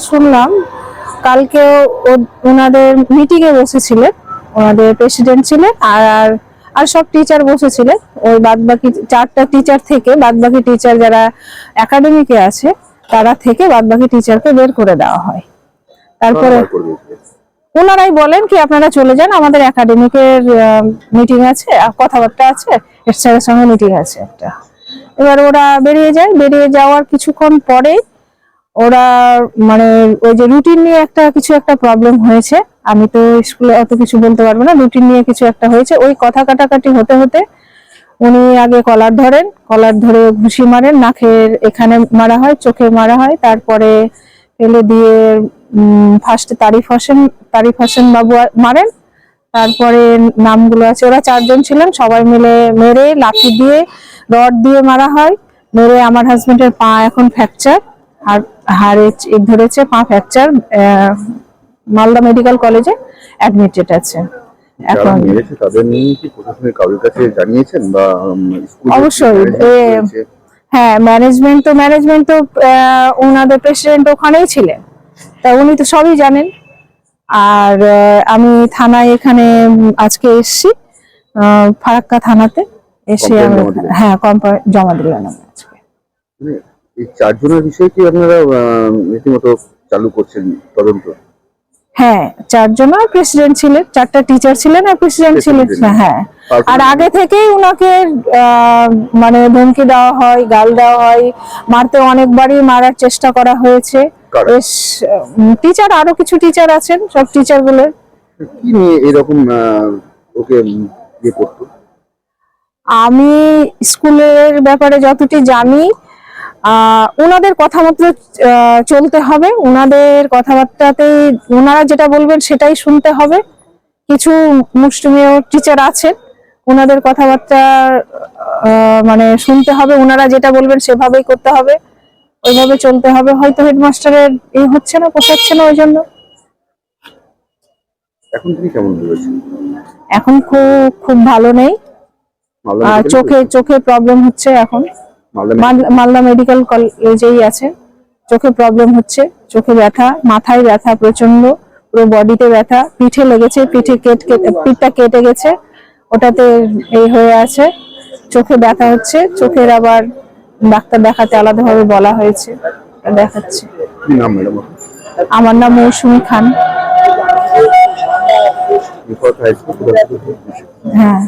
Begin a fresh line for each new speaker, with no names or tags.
শুনলাম কালকে ওনাদের মিটিং এ বসেছিলেন, ওনাদের প্রেসিডেন্ট ছিলেন আর আর সব টিচার বসেছিলেন। ওই বাদবাকি 4টা টিচার থেকে বাদবাকি টিচার যারা একাডেমিকে আছে তারা থেকে বাদবাকি টিচারকে বের করে দেওয়া হয়। তারপরে ওনারাই বলেন কি আপনারা চলে যান, আমাদের একাডেমিকের মিটিং আছে, কথাবার্তা আছে, হেড স্যারের সঙ্গে মিটিং আছে একটা। এবার ওরা বেরিয়ে যায়, বেরিয়ে যাওয়ার কিছুক্ষণ পরেই ওরা মানে ওই যে রুটিন নিয়ে কিছু একটা প্রবলেম হয়েছে, আমি তো স্কুলে অত কিছু বলতে পারবো না, রুটিন নিয়ে কিছু একটা হয়েছে। ওই কথা কাটাকাটি হতে হতে উনি আগে কলার ধরেন, কলার ধরে ঘুষি মারেন, নাকের এখানে মারা হয়, চোখে মারা হয়, তারপরে ফেলে দিয়ে ফার্স্টে তারিফ হোসেন বাবু মারেন। তারপরে নামগুলো আছে, ওরা 4 জন ছিলেন, সবাই মিলে মেরে লাঠি দিয়ে রড দিয়ে মারা হয়। মেরে আমার হাজবেন্ডের পা এখন ফ্র্যাকচার, আর হাড়ে ধরেছে, পা ফ্র্যাকচার, মালদা মেডিকেল কলেজে অ্যাডমিটেড আছে। এখন
তাদের নিয়ে কি প্রশাসনের কারোর কাছে জানিয়েছেন বা
অবশ্যই হ্যাঁ, ম্যানেজমেন্ট তো ওনাদের প্রেসিডেন্ট ওখানেই ছিলেন, তা উনি তো সবই জানেন। আর আমি থানায় এখানে আজকে এসছি, ফারাক্কা থানাতে এসে হ্যাঁ কমপ্লেইন জমা দিলাম আজকে।
এই 4 জনের বিষয়ে কি আপনারা রীতিমতো চালু করছেন তদন্ত?
হ্যাঁ, 4 জন প্রেসিডেন্ট ছিলেন, 4টা টিচার ছিলেন আর প্রেসিডেন্ট ছিলেন। হ্যাঁ, আর আগে থেকেই উনাকে মানে ধমকি দেওয়া হয়, গাল দেওয়া হয়, মারতে অনেকবারই মারার চেষ্টা করা হয়েছে। টিচার আরো কিছু টিচার আছেন, সব টিচার গুলো
কি নিয়ে এরকম ওকে ইয়ে করতো?
আমি স্কুলের ব্যাপারে যতটি জানি, ওনাদের কথা মতো চলতে হবে, ওনাদের কথাবার্তাতেই ওনারা যেটা বলবেন সেটাই শুনতে হবে। কিছু মুষ্টিমেয় টিচার আছেন, ওনাদের কথাবার্তা মানে শুনতে হবে, ওনারা যেটা বলবেন সেভাবেই করতে হবে, ওইভাবে চলতে হবে। হয়তো হেডমাস্টারের এই হচ্ছে না, পোষাচ্ছে না, ওই জন্য।
এখন তুমি কেমন রয়েছেন?
এখন খুব ভালো নেই, আর চোখে প্রবলেম হচ্ছে এখন। মালদা মেডিকেল কলেজেই আছে, চোখে প্রবলেম হচ্ছে, চোখে ব্যথা, মাথায় ব্যথা প্রচন্ড, পুরো বডিতে ব্যথা, পিঠে লেগেছে, পিঠটা কেটে গেছে, ওটাতে এই হয়ে আছে, চোখে ব্যথা হচ্ছে, চোখের আবার ডাক্তার দেখাতে আলাদাভাবে বলা হয়েছে, দেখাচ্ছি। আমার নাম মৌসুমী খান। হ্যাঁ।